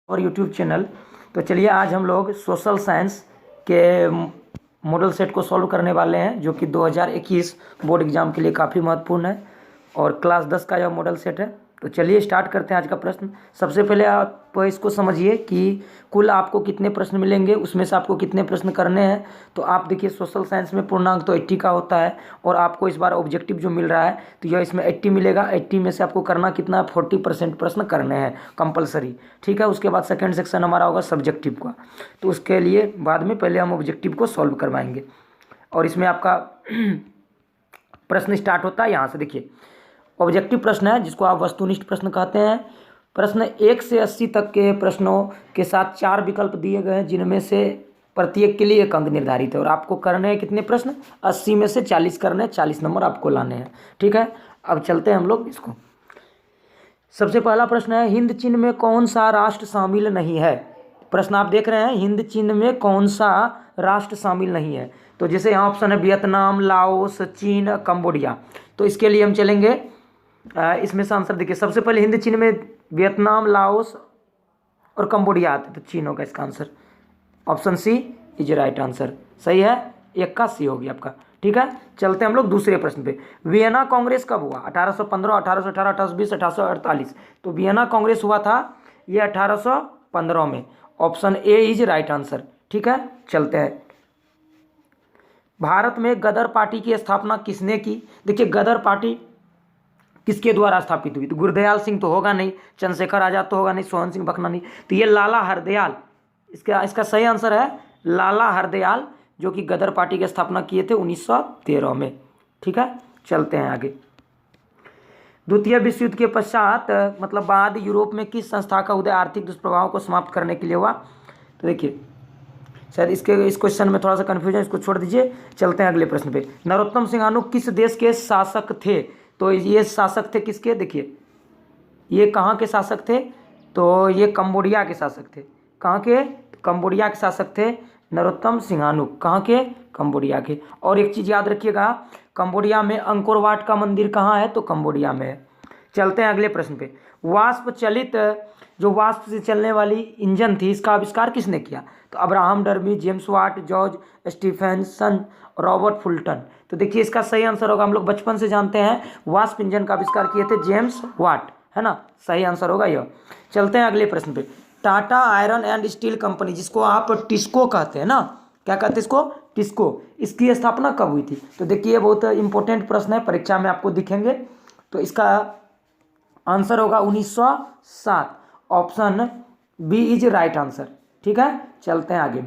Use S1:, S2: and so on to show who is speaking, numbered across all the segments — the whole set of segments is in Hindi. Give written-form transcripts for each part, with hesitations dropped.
S1: और यूट्यूब चैनल। तो चलिए आज हम लोग सोशल साइंस के मॉडल सेट को सॉल्व करने वाले हैं, जो कि 2021 बोर्ड एग्जाम के लिए काफ़ी महत्वपूर्ण है और क्लास 10 का यह मॉडल सेट है। तो चलिए स्टार्ट करते हैं आज का प्रश्न। सबसे पहले आप इसको समझिए कि कुल आपको कितने प्रश्न मिलेंगे, उसमें से आपको कितने प्रश्न करने हैं। तो आप देखिए सोशल साइंस में पूर्णांक तो 80 का होता है और आपको इस बार ऑब्जेक्टिव जो मिल रहा है तो यह इसमें 80 मिलेगा। 80 में से आपको करना कितना है, 40% प्रश्न करने हैं कंपलसरी। ठीक है, उसके बाद सेकेंड सेक्शन हमारा होगा सब्जेक्टिव का। तो उसके लिए बाद में पहले हम ऑब्जेक्टिव को सॉल्व करवाएंगे और इसमें आपका प्रश्न स्टार्ट होता है यहाँ से। देखिए ऑब्जेक्टिव प्रश्न है जिसको आप वस्तुनिष्ठ प्रश्न कहते हैं। प्रश्न 1 से 80 तक के प्रश्नों के साथ 4 विकल्प दिए गए हैं, जिनमें से प्रत्येक के लिए 1 अंक निर्धारित है और आपको करने हैं कितने प्रश्न, 80 में से 40 करने हैं, 40 नंबर आपको लाने हैं। ठीक है, अब चलते हैं हम लोग इसको। सबसे पहला प्रश्न है, हिंद चिन्ह में कौन सा राष्ट्र शामिल नहीं है। प्रश्न आप देख रहे हैं, हिंद चिन्ह में कौन सा राष्ट्र शामिल नहीं है। तो जैसे यहाँ ऑप्शन है वियतनाम, लाओस, चीन, कंबोडिया। तो इसके लिए हम चलेंगे, इसमें से आंसर देखिए। सबसे पहले हिंद चिन्ह में वियतनाम, लाओस और कंबोडिया आते, तो चीन होगा इसका answer. Option C is right answer, सही है। 1 का सी होगी आपका। ठीक है, चलते हैं हम लोग दूसरे प्रश्न पे। वियना कांग्रेस कब हुआ? 1815, 1818, 1820, 1848। तो वियना कांग्रेस हुआ था ये 1815 में। Option A is right answer. ठीक है, चलते हैं। भारत में गदर पार्टी की स्थापना किसने की? देखिए गदर पार्टी किसके द्वारा स्थापित हुई? तो गुरदयाल सिंह तो होगा नहीं, चंद्रशेखर आजाद तो होगा नहीं, सोहन सिंह भकना नहीं, तो ये लाला हरदयाल, इसका सही आंसर है लाला हरदयाल, जो कि गदर पार्टी की स्थापना किए थे 1913 में। ठीक है, चलते हैं आगे। द्वितीय विश्व युद्ध के पश्चात मतलब बाद यूरोप में किस संस्था का उदय आर्थिक दुष्प्रभावों को समाप्त करने के लिए हुआ? तो देखिए शायद इस क्वेश्चन में थोड़ा सा कन्फ्यूजन, इसको छोड़ दीजिए। चलते हैं अगले प्रश्न पे। नरोत्तम सिंहानु किस देश के शासक थे? तो ये शासक थे किसके? देखिए ये कहाँ के शासक थे? तो ये कंबोडिया के शासक थे। कहाँ के? कंबोडिया के शासक थे नरोत्तम सिंहानु। कहाँ के? कंबोडिया के। और एक चीज़ याद रखिएगा, कंबोडिया में अंकोर वाट का मंदिर कहाँ है? तो कंबोडिया में है। चलते हैं अगले प्रश्न पे। वाष्प चलित, जो वाष्प से चलने वाली इंजन थी, इसका आविष्कार किसने किया? तो Abraham Darby, James Watt, George Stephenson, Robert Fulton. तो देखिए इसका सही आंसर होगा, हम लोग बचपन से जानते हैं, वाष्प इंजन का आविष्कार किए थे जेम्स वाट, है ना। सही आंसर होगा यह। चलते हैं अगले प्रश्न पे। Tata iron and steel company, जिसको आप टिस्को कहते हैं ना, क्या कहते हैं इसको? टिस्को। इसकी स्थापना कब हुई थी? तो देखिए बहुत इंपॉर्टेंट प्रश्न है, परीक्षा में आपको दिखेंगे। तो इसका आंसर होगा 1907। Option B is right answer. ठीक है, चलते हैं आगे।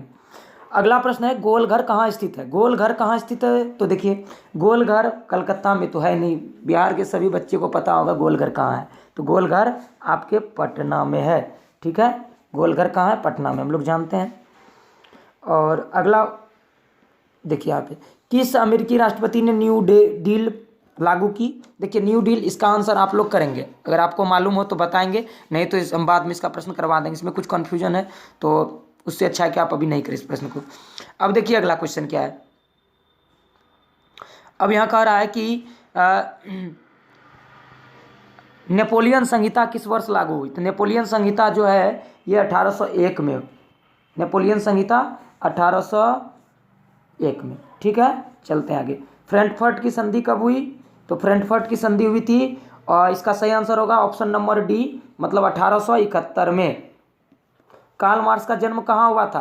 S1: अगला प्रश्न है, गोलघर कहाँ स्थित है? गोलघर कहाँ स्थित है? तो देखिए गोलघर कलकत्ता में तो है नहीं, बिहार के सभी बच्चे को पता होगा गोलघर कहाँ है। तो गोलघर आपके पटना में है। ठीक है, गोलघर कहाँ है? पटना में, हम लोग जानते हैं। और अगला देखिए यहाँ पे, किस अमेरिकी राष्ट्रपति ने न्यू डील लागू की? देखिए न्यू डील, इसका आंसर आप लोग करेंगे, अगर आपको मालूम हो तो बताएंगे, नहीं तो हम बाद में इसका प्रश्न करवा देंगे। इसमें कुछ कन्फ्यूजन है तो उससे अच्छा है कि आप अभी नहीं करें इस प्रश्न को। अब देखिए अगला क्वेश्चन क्या है। अब यहाँ कह रहा है कि नेपोलियन संहिता किस वर्ष लागू हुई? तो नेपोलियन संहिता जो है ये 1801 में, नेपोलियन संहिता 1801 में। ठीक है, चलते हैं आगे। फ्रैंकफर्ट की संधि कब हुई? तो फ्रैंकफर्ट की संधि हुई थी, और इसका सही आंसर होगा ऑप्शन नंबर डी, मतलब 1871 में। कार्ल मार्क्स का जन्म कहाँ हुआ था?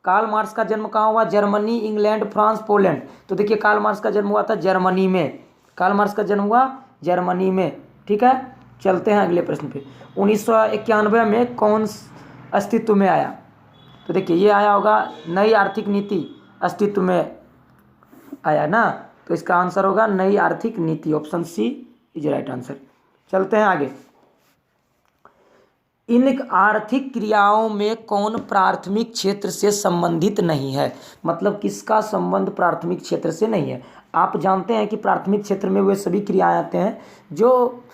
S1: कार्ल मार्क्स का जन्म कहाँ हुआ? Germany, England, France, Poland. तो देखिए कार्ल मार्क्स का जन्म हुआ था जर्मनी में। कार्ल मार्क्स का जन्म हुआ जर्मनी में। ठीक है, चलते हैं अगले प्रश्न पे। 1991 में कौन अस्तित्व में आया? तो देखिए ये आया होगा, नई आर्थिक नीति अस्तित्व में आया ना, तो इसका आंसर होगा नई आर्थिक नीति। Option C is right answer. चलते हैं आगे। इन आर्थिक क्रियाओं में कौन प्राथमिक क्षेत्र से संबंधित नहीं है? मतलब किसका संबंध प्राथमिक क्षेत्र से नहीं है? आप जानते हैं कि प्राथमिक क्षेत्र में वे सभी क्रियाएं आते हैं जो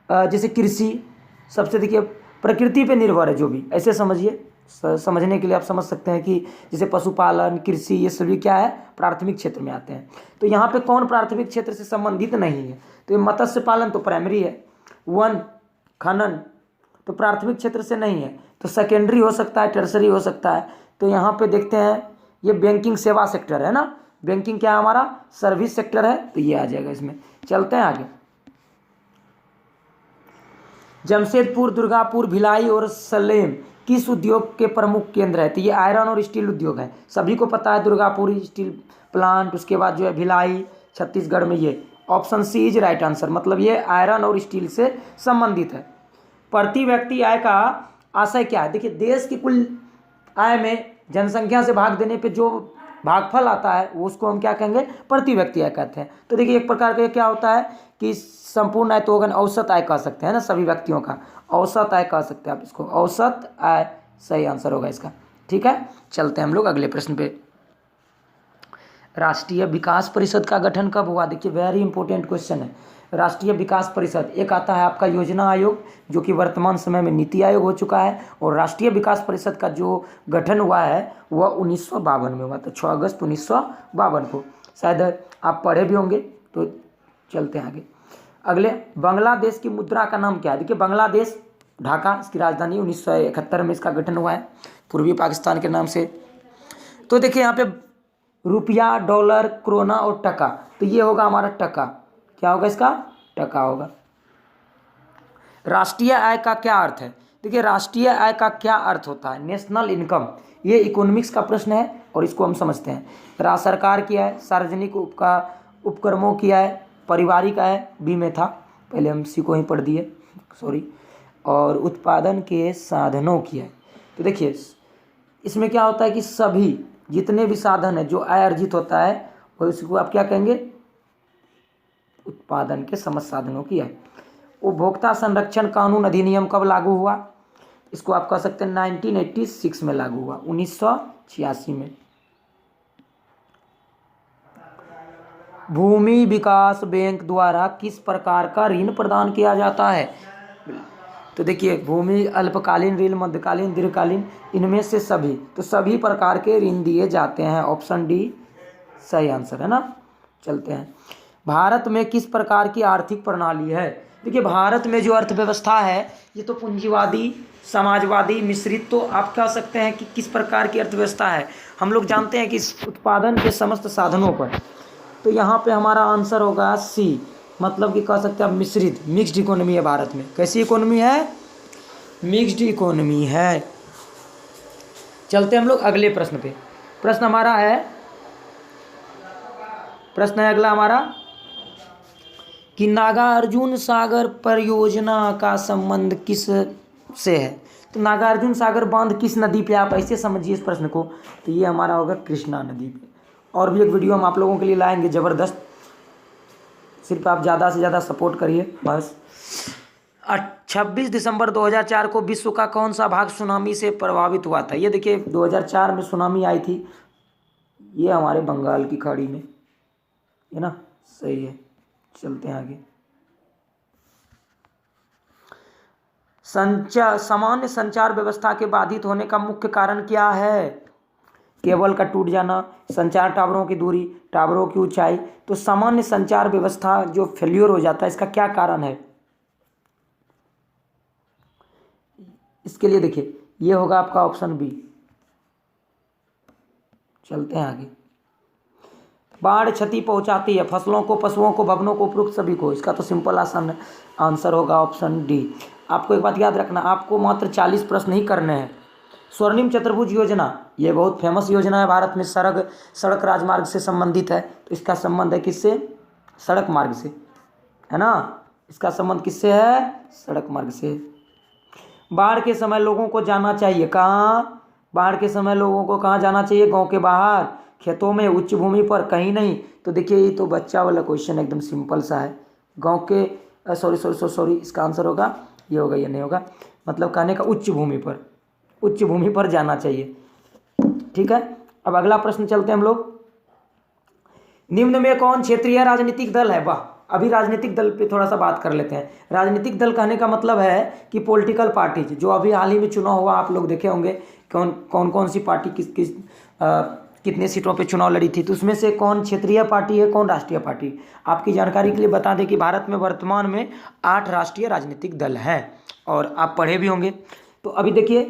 S1: जैसे कृषि, सबसे देखिए प्रकृति पे निर्भर है, जो भी, ऐसे समझिए, समझने के लिए आप समझ सकते हैं कि जैसे पशुपालन, कृषि, ये सभी क्या है? प्राथमिक क्षेत्र में आते हैं। तो यहाँ पे कौन प्राथमिक क्षेत्र से संबंधित नहीं है? तो ये मत्स्य पालन तो प्राइमरी है, वन खनन तो प्राथमिक क्षेत्र से नहीं है, तो सेकेंडरी हो सकता है, टर्सरी हो सकता है। तो यहाँ पे देखते हैं ये बैंकिंग सेवा सेक्टर है ना, बैंकिंग क्या है हमारा, सर्विस सेक्टर है, तो ये आ जाएगा इसमें। चलते हैं आगे। जमशेदपुर, दुर्गापुर, भिलाई और सलेम किस उद्योग के प्रमुख केंद्र है? तो ये आयरन और स्टील उद्योग है, सभी को पता है, दुर्गापुर स्टील प्लांट, उसके बाद जो है भिलाई छत्तीसगढ़ में। ये option C is right answer, मतलब ये आयरन और स्टील से संबंधित है। प्रति व्यक्ति आय का आशय क्या है? देखिए देश की कुल आय में जनसंख्या से भाग देने पे जो भागफल आता है वो उसको हम क्या कहेंगे, प्रति व्यक्ति आय कहते हैं। तो देखिए एक प्रकार का क्या होता है कि संपूर्ण आय तो होगा, औसत आय कह सकते हैं ना, सभी व्यक्तियों का औसत आय कह सकते हैं आप इसको, औसत आय सही आंसर होगा इसका। ठीक है, चलते हैं हम लोग अगले प्रश्न पे। राष्ट्रीय विकास परिषद का गठन कब हुआ? देखिए वेरी इंपॉर्टेंट क्वेश्चन है। राष्ट्रीय विकास परिषद, एक आता है आपका योजना आयोग जो कि वर्तमान समय में नीति आयोग हो चुका है, और राष्ट्रीय विकास परिषद का जो गठन हुआ है वह 1952 में हुआ था, 6 अगस्त 1952 को। शायद आप पढ़े भी होंगे। तो चलते हैं आगे। अगले, बांग्लादेश की मुद्रा का नाम क्या है? देखिए बांग्लादेश, ढाका इसकी राजधानी, 1971 में इसका गठन हुआ है, पूर्वी पाकिस्तान के नाम से। तो देखिए यहाँ पे रुपया, डॉलर, क्रोना और टका, तो ये होगा हमारा टका। क्या होगा इसका? टका होगा। राष्ट्रीय आय का क्या अर्थ है? देखिए राष्ट्रीय आय का क्या अर्थ होता है? नेशनल इनकम, ये इकोनॉमिक्स का प्रश्न है और इसको हम समझते हैं। सरकार की आय, सार्वजनिक उपक्रमों की आय, पारिवारिक आय बी में था, पहले हम सी को ही पढ़ दिए, सॉरी, और उत्पादन के साधनों की आय। तो देखिए इसमें क्या होता है कि सभी जितने भी साधन है जो आय अर्जित होता है और उसको आप क्या कहेंगे, उत्पादन के समस्त साधनों की आय। उपभोक्ता संरक्षण कानून अधिनियम कब लागू हुआ? इसको आप कह सकते हैं 1986 में लागू हुआ, 1986 में। भूमि विकास बैंक द्वारा किस प्रकार का ऋण प्रदान किया जाता है? तो देखिए भूमि अल्पकालीन ऋण, मध्यकालीन, दीर्घकालीन, इनमें से सभी, तो सभी प्रकार के ऋण दिए जाते हैं, ऑप्शन डी सही आंसर है ना। चलते हैं। भारत में किस प्रकार की आर्थिक प्रणाली है? देखिए भारत में जो अर्थव्यवस्था है ये तो पूंजीवादी, समाजवादी, मिश्रित, तो आप कह सकते हैं कि किस प्रकार की अर्थव्यवस्था है। हम लोग जानते हैं कि उत्पादन के समस्त साधनों पर, तो यहाँ पे हमारा आंसर होगा सी, मतलब कि कह सकते हैं मिश्रित, मिक्स्ड इकोनॉमी है भारत में। कैसी इकोनॉमी है? मिक्स्ड इकोनॉमी है। चलते हम लोग अगले प्रश्न पे। प्रश्न हमारा है, प्रश्न है अगला हमारा कि नागार्जुन सागर परियोजना का संबंध किस से है? तो नागार्जुन सागर बांध किस नदी पे, आप ऐसे समझिए इस प्रश्न को, तो ये हमारा होगा कृष्णा नदी पे। और भी एक वीडियो हम आप लोगों के लिए लाएंगे ज़बरदस्त, सिर्फ आप ज़्यादा से ज़्यादा सपोर्ट करिए बस। 26 दिसंबर 2004 को विश्व का कौन सा भाग सुनामी से प्रभावित हुआ था? ये देखिए 2004 में सुनामी आई थी, ये हमारे बंगाल की खाड़ी में है ना, सही है। चलते हैं आगे। सामान्य संचार व्यवस्था के बाधित होने का मुख्य कारण क्या है? केबल का टूट जाना, संचार टावरों की दूरी, टावरों की ऊंचाई। तो सामान्य संचार व्यवस्था जो फेल्योर हो जाता है, इसका क्या कारण है? इसके लिए देखिए ये होगा आपका ऑप्शन बी। चलते हैं आगे। बाढ़ क्षति पहुंचाती है फसलों को, पशुओं को, भवनों को, उपरोक्त सभी को। इसका तो सिंपल आसान आंसर होगा ऑप्शन डी। आपको एक बात याद रखना, आपको मात्र 40 प्रश्न ही करने हैं। स्वर्णिम चतुर्भुज योजना, ये बहुत फेमस योजना है भारत में, सड़क राजमार्ग से संबंधित है। तो इसका संबंध है किससे? सड़क मार्ग से, है ना। इसका संबंध किससे है? सड़क मार्ग से। बाढ़ के समय लोगों को जाना चाहिए कहाँ? बाढ़ के समय लोगों को कहाँ जाना चाहिए? गांव के बाहर, खेतों में, उच्च भूमि पर, कहीं नहीं। तो देखिए ये तो बच्चा वाला क्वेश्चन एकदम सिंपल सा है। गांव के सॉरी इसका आंसर होगा ये होगा, ये नहीं होगा, मतलब कहने का उच्च भूमि पर, उच्च भूमि पर जाना चाहिए। ठीक है, अब अगला प्रश्न चलते हैं हम लोग। निम्न में कौन क्षेत्रीय राजनीतिक दल है? वाह, अभी राजनीतिक दल पे थोड़ा सा बात कर लेते हैं। राजनीतिक दल कहने का मतलब है कि पॉलिटिकल पार्टीज, जो अभी हाल ही में चुनाव हुआ, आप लोग देखे होंगे कौन सी पार्टी कितने सीटों पे चुनाव लड़ी थी, तो उसमें से कौन क्षेत्रीय पार्टी है, कौन राष्ट्रीय पार्टी। आपकी जानकारी के लिए बता दें कि भारत में वर्तमान में 8 राष्ट्रीय राजनीतिक दल हैं और आप पढ़े भी होंगे। तो अभी देखिए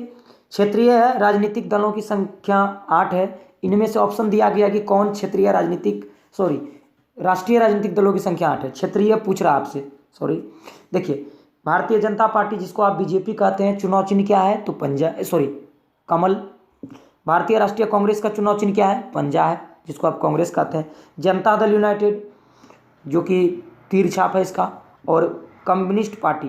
S1: क्षेत्रीय राजनीतिक दलों की संख्या 8 है। इनमें से ऑप्शन दिया गया कि कौन क्षेत्रीय राजनीतिक राष्ट्रीय राजनीतिक दलों की संख्या 8 है। क्षेत्रीय पूछ रहा आपसे, देखिए भारतीय जनता पार्टी जिसको आप बीजेपी कहते हैं, चुनाव चिन्ह क्या है? तो कमल। भारतीय राष्ट्रीय कांग्रेस का चुनाव चिन्ह क्या है? पंजा है, जिसको आप कांग्रेस कहते हैं। जनता दल यूनाइटेड जो कि तीर छाप है इसका, और कम्युनिस्ट पार्टी।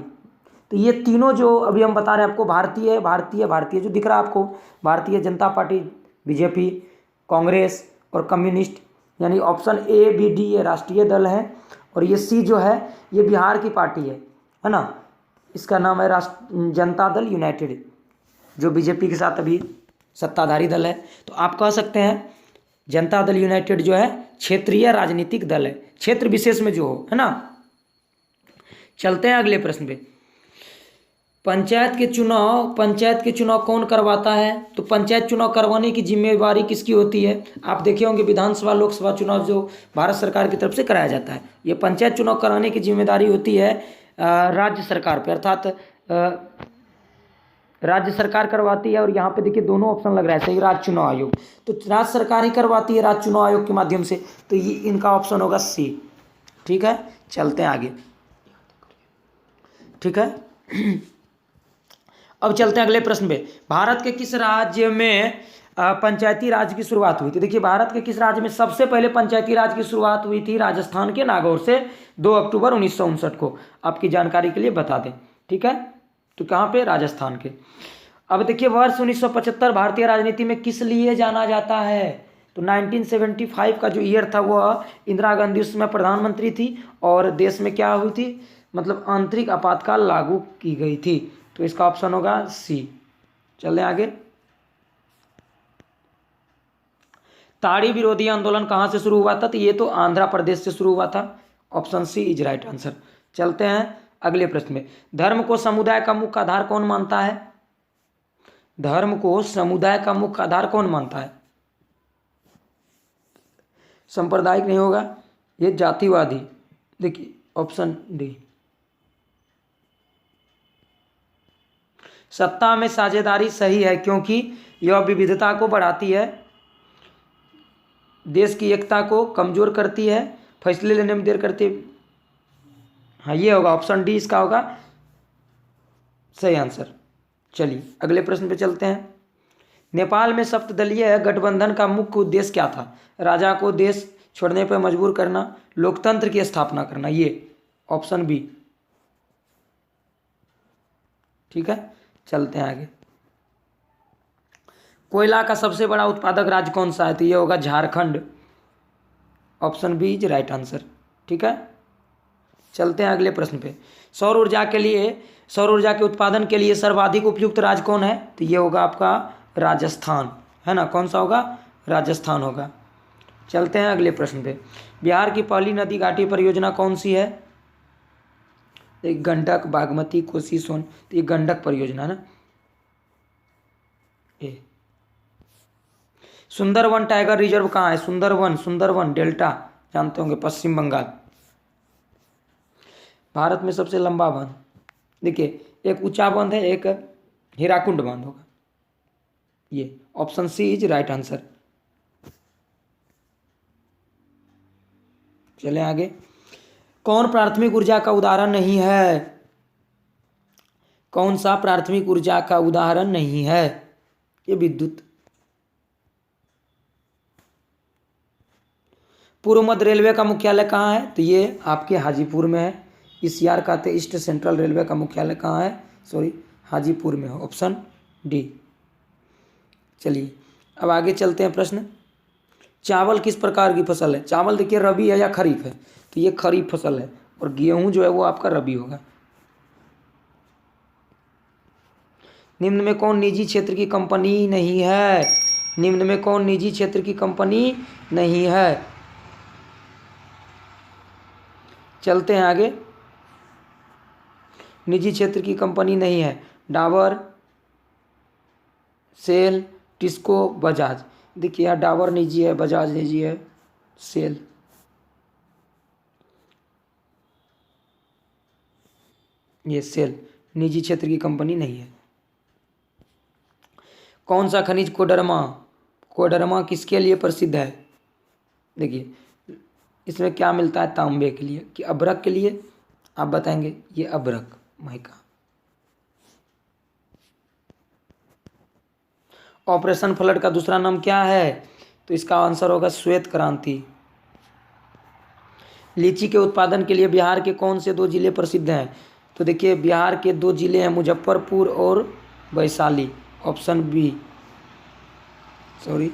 S1: तो ये तीनों जो अभी हम बता रहे हैं आपको, भारतीय जो दिख रहा है आपको, भारतीय जनता पार्टी, बीजेपी, कांग्रेस और कम्युनिस्ट, यानी ऑप्शन ए बी डी ये राष्ट्रीय दल है, और ये सी जो है ये बिहार की पार्टी है ना। इसका नाम है जनता दल यूनाइटेड, जो बीजेपी के साथ अभी सत्ताधारी दल है। तो आप कह सकते हैं जनता दल यूनाइटेड जो है क्षेत्रीय राजनीतिक दल है, क्षेत्र विशेष में जो हो, है ना। चलते हैं अगले प्रश्न पे। पंचायत के चुनाव कौन करवाता है? तो पंचायत चुनाव करवाने की जिम्मेवारी किसकी होती है? आप देखे होंगे विधानसभा लोकसभा चुनाव जो भारत सरकार की तरफ से कराया जाता है, ये पंचायत चुनाव कराने की जिम्मेदारी होती है राज्य सरकार पे, अर्थात राज्य सरकार करवाती है। और यहाँ पे देखिए दोनों ऑप्शन लग रहा है सही, राज्य चुनाव आयोग। तो राज्य सरकार ही करवाती है राज्य चुनाव आयोग के माध्यम से, तो ये इनका ऑप्शन होगा सी। ठीक है, चलते हैं आगे। ठीक है, अब चलते हैं अगले प्रश्न पे। भारत के किस राज्य में पंचायती राज की शुरुआत हुई थी? देखिए भारत के किस राज्य में सबसे पहले पंचायती राज की शुरुआत हुई थी? राजस्थान के नागौर से 2 अक्टूबर 1959 को। आपकी जानकारी के लिए बता दें, ठीक है। तो कहाँ पे? राजस्थान के। अब देखिए वर्ष 1975 भारतीय राजनीति में किस लिए जाना जाता है? तो 1975 का जो ईयर था वह इंदिरा गांधी उस समय प्रधानमंत्री थी, और देश में क्या हुई थी, मतलब आंतरिक आपातकाल लागू की गई थी। तो इसका ऑप्शन होगा सी। चलें आगे। ताड़ी विरोधी आंदोलन कहाँ से शुरू हुआ था? तो ये तो आंध्र प्रदेश से शुरू हुआ था। Option C is right answer. चलते हैं अगले प्रश्न में। धर्म को समुदाय का मुख्य आधार कौन मानता है? धर्म को समुदाय का मुख्य आधार कौन मानता है? सांप्रदायिक नहीं होगा, ये जातिवादी। देखिए ऑप्शन डी। सत्ता में साझेदारी सही है क्योंकि यह विविधता को बढ़ाती है, देश की एकता को कमजोर करती है, फैसले लेने में देर करती है। हाँ ये होगा ऑप्शन डी, इसका होगा सही आंसर। चलिए अगले प्रश्न पे चलते हैं। नेपाल में सप्तदलीय गठबंधन का मुख्य उद्देश्य क्या था? राजा को देश छोड़ने पर मजबूर करना, लोकतंत्र की स्थापना करना। ये ऑप्शन बी। ठीक है, चलते हैं आगे। कोयला का सबसे बड़ा उत्पादक राज्य कौन सा है? तो ये होगा Jharkhand. Option B is right answer. ठीक है, चलते हैं अगले प्रश्न पे। सौर ऊर्जा के उत्पादन के लिए सर्वाधिक उपयुक्त राज्य कौन है? तो ये होगा आपका राजस्थान, है ना। कौन सा होगा? राजस्थान होगा। चलते हैं अगले प्रश्न पे। बिहार की पहली नदी घाटी परियोजना कौन सी है? एक गंडक, बागमती, कोसी, सोन। तो ये गंडक परियोजना ना। ए सुंदरवन टाइगर रिजर्व कहाँ है? सुंदरवन डेल्टा जानते होंगे, पश्चिम बंगाल। भारत में सबसे लंबा बांध, देखिए एक ऊंचा बांध है, एक हीराकुंड बांध होगा। ये option C is right answer. चलें आगे। कौन प्राथमिक ऊर्जा का उदाहरण नहीं है? कौन सा प्राथमिक ऊर्जा का उदाहरण नहीं है? ये विद्युत। पूर्व मध्य रेलवे का मुख्यालय कहाँ है? तो ये आपके हाजीपुर में है। ईसीआर कहते हैं, ईस्ट सेंट्रल रेलवे का मुख्यालय कहाँ है? हाजीपुर में है। Option D. चलिए अब आगे चलते हैं प्रश्न। चावल किस प्रकार की फसल है? चावल देखिए रबी है या खरीफ है? तो ये खरीफ फसल है, और गेहूं जो है वो आपका रबी होगा। निम्न में कौन निजी क्षेत्र की कंपनी नहीं है? निम्न में कौन निजी क्षेत्र की कंपनी नहीं है? चलते हैं आगे। निजी क्षेत्र की कंपनी नहीं है। डाबर, सेल, टिस्को, बजाज। देखिए यहाँ डाबर निजी है, बजाज निजी है, सेल। ये सेल निजी क्षेत्र की कंपनी नहीं है। कौन सा खनिज कोडरमा, कोडरमा किसके लिए प्रसिद्ध है? देखिए इसमें क्या मिलता है, तांबे के लिए कि अभ्रक के लिए, आप बताएंगे ये अभ्रक माइका। ऑपरेशन फ्लड का दूसरा नाम क्या है? तो इसका आंसर होगा श्वेत क्रांति। लीची के उत्पादन के लिए बिहार के कौन से 2 जिले प्रसिद्ध हैं? तो देखिए बिहार के 2 जिले हैं, मुजफ्फरपुर और वैशाली, ऑप्शन बी। सॉरी,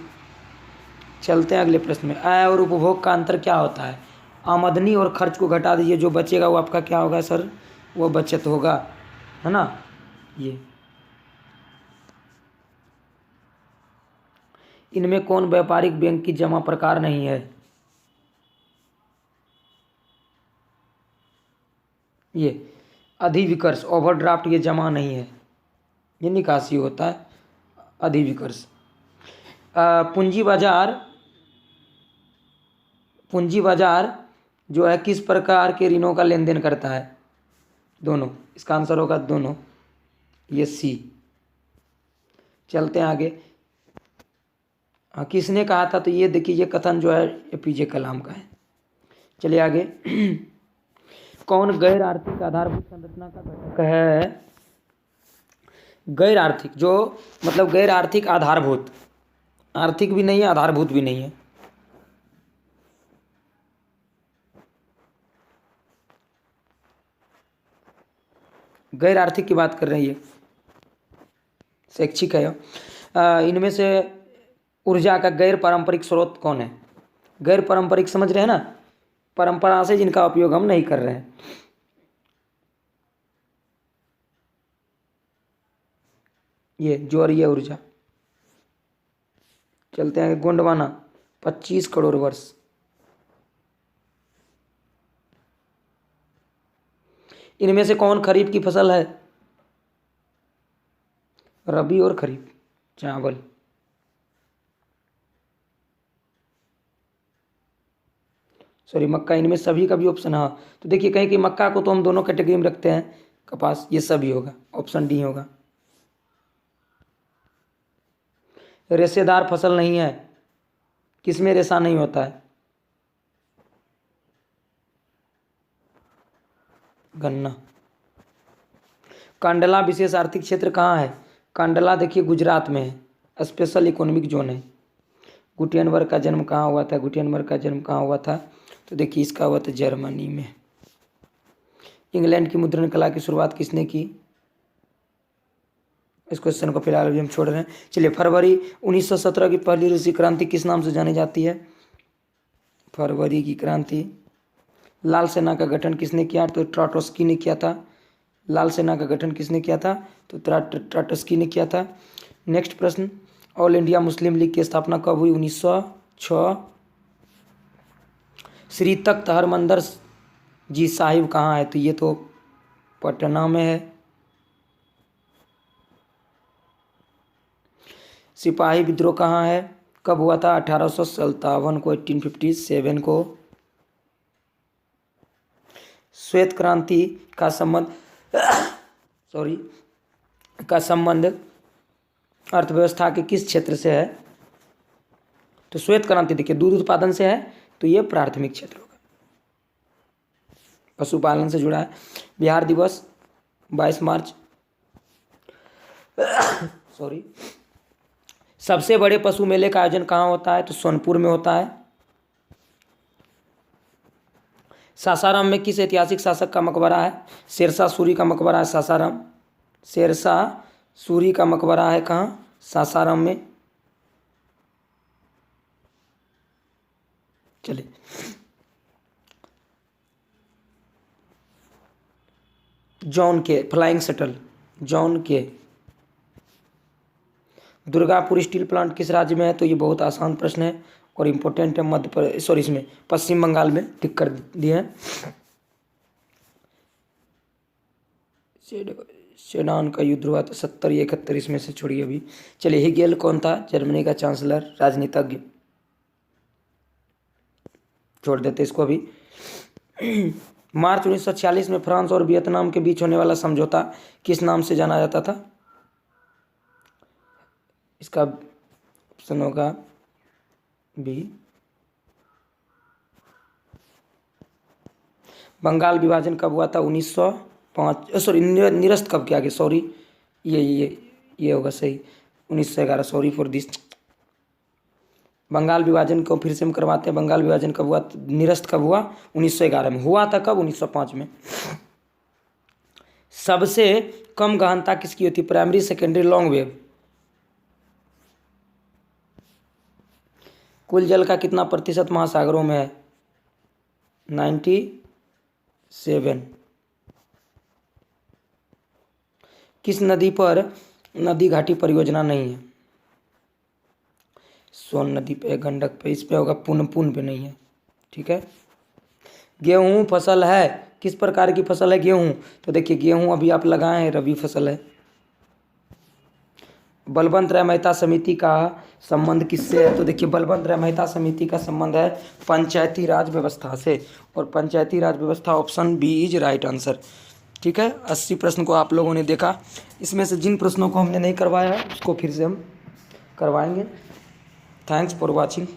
S1: चलते हैं अगले प्रश्न में। आय और उपभोग का अंतर क्या होता है? आमदनी और खर्च को घटा दीजिए, जो बचेगा वो आपका क्या होगा सर? वो बचत होगा, है ना। ये इनमें कौन व्यापारिक बैंक की जमा प्रकार नहीं है? ये अधिविकर्ष, ओवरड्राफ्ट ये जमा नहीं है, ये निकासी होता है अधिविकर्ष। पूंजी बाजार जो है किस प्रकार के ऋणों का लेन देन करता है? दोनों, इसका आंसर होगा दोनों, ये सी। चलते हैं आगे। किसने कहा था? तो ये देखिए ये कथन जो है एपीजे कलाम का है। चलिए आगे। कौन गैर आर्थिक आधारभूत संरचना का घटक है? गैर आर्थिक, जो मतलब गैर आर्थिक आधारभूत, आर्थिक भी नहीं है आधारभूत भी नहीं है। गैर आर्थिक की बात कर रही है, शैक्षिक है। इनमें से ऊर्जा का गैर पारंपरिक स्रोत कौन है? गैर पारंपरिक समझ रहे हैं ना, परंपरा से जिनका उपयोग हम नहीं कर रहे हैं। ये ज्वरीय ऊर्जा। चलते हैं गोंडवाना, 25 करोड़ वर्ष। इनमें से कौन खरीफ की फसल है? रबी और खरीफ, चावल। सॉरी मक्का, इनमें सभी का भी ऑप्शन है। तो देखिए कहीं कि मक्का को तो हम दोनों कैटेगरी में रखते हैं, कपास ये सभी होगा, ऑप्शन डी होगा। रेशेदार फसल नहीं है, किसमें रेशा नहीं होता है? गन्ना। कांडला विशेष आर्थिक क्षेत्र कहाँ है? कांडला देखिए गुजरात में है, स्पेशल इकोनॉमिक जोन है। गुटेनबर्ग का जन्म कहाँ हुआ था? गुटेनबर्ग का जन्म कहाँ हुआ था? तो देखिए इसका हुआ था जर्मनी में। इंग्लैंड की मुद्रण कला की शुरुआत किसने की? इस क्वेश्चन को फिलहाल अभी हम छोड़ रहे हैं। चलिए, फरवरी 1917 की पहली रूसी क्रांति किस नाम से जानी जाती है? फरवरी की क्रांति। लाल सेना का गठन किसने किया? तो ट्राटोस्की ने किया था। लाल सेना का गठन किसने किया था? तो ट्राटोस्की ने किया था। नेक्स्ट प्रश्न, ऑल इंडिया मुस्लिम लीग की स्थापना कब हुई? 1906। श्री तख्त हरमंदर जी साहिब कहाँ है? तो ये तो पटना में है। सिपाही विद्रोह कहाँ है? कब हुआ था? 1857 को, 1857 को। श्वेत क्रांति का संबंध अर्थव्यवस्था के किस क्षेत्र से है? तो श्वेत क्रांति देखिए दूध उत्पादन से है, तो ये प्राथमिक क्षेत्र होगा। पशुपालन से जुड़ा है। बिहार दिवस 22 मार्च। सॉरी, सबसे बड़े पशु मेले का आयोजन कहाँ होता है? तो सोनपुर में होता है। सासाराम में किस ऐतिहासिक शासक का मकबरा है? शेरशाह सूरी का मकबरा है सासाराम। शेरशाह सूरी का मकबरा है कहाँ? सासाराम में। चलिए, जॉन के फ्लाइंग शटल, जॉन के। दुर्गापुर स्टील प्लांट किस राज्य में है? तो ये बहुत आसान प्रश्न है और इम्पोर्टेंट है। मध्य प्रदेश, सॉरी इसमें पश्चिम बंगाल में टिक कर दिए हैं। सेडान का युद्ध हुआ था 70 या 71, इसमें से छोड़िए अभी। चलिए, हेगेल कौन था? जर्मनी का चांसलर, राजनीतिज्ञ। छोड़ देते इसको अभी। मार्च 1946 में फ्रांस और वियतनाम के बीच होने वाला समझौता किस नाम से जाना जाता था? इसका ऑप्शन होगा बी। बंगाल विभाजन कब हुआ था? 1905। सॉरी, निरस्त कब किया गया? सॉरी, ये होगा सही, 1911। Sorry for this. बंगाल विभाजन को फिर से हम करवाते हैं। बंगाल विभाजन कब हुआ? निरस्त कब हुआ? 1911 में। हुआ था कब? 1905 में। सबसे कम गहनता किसकी होती है? Primary, secondary, long wave. कुल जल का कितना प्रतिशत महासागरों में है? 97। किस नदी पर नदी घाटी परियोजना नहीं है? सोन नदी पे, गंडक पे, इस पे होगा, पुन पे नहीं है। ठीक है। गेहूं फसल है, किस प्रकार की फसल है गेहूं? तो देखिए, गेहूं अभी आप लगाए हैं, रबी फसल है। बलवंत राय मेहता समिति का संबंध किससे है? तो देखिए, बलवंत राय मेहता समिति का संबंध है पंचायती राज व्यवस्था से, और पंचायती राज व्यवस्था option B is right answer. ठीक है। 80 प्रश्न को आप लोगों ने देखा। इसमें से जिन प्रश्नों को हमने नहीं करवाया है उसको फिर से हम करवाएंगे। Thanks for watching.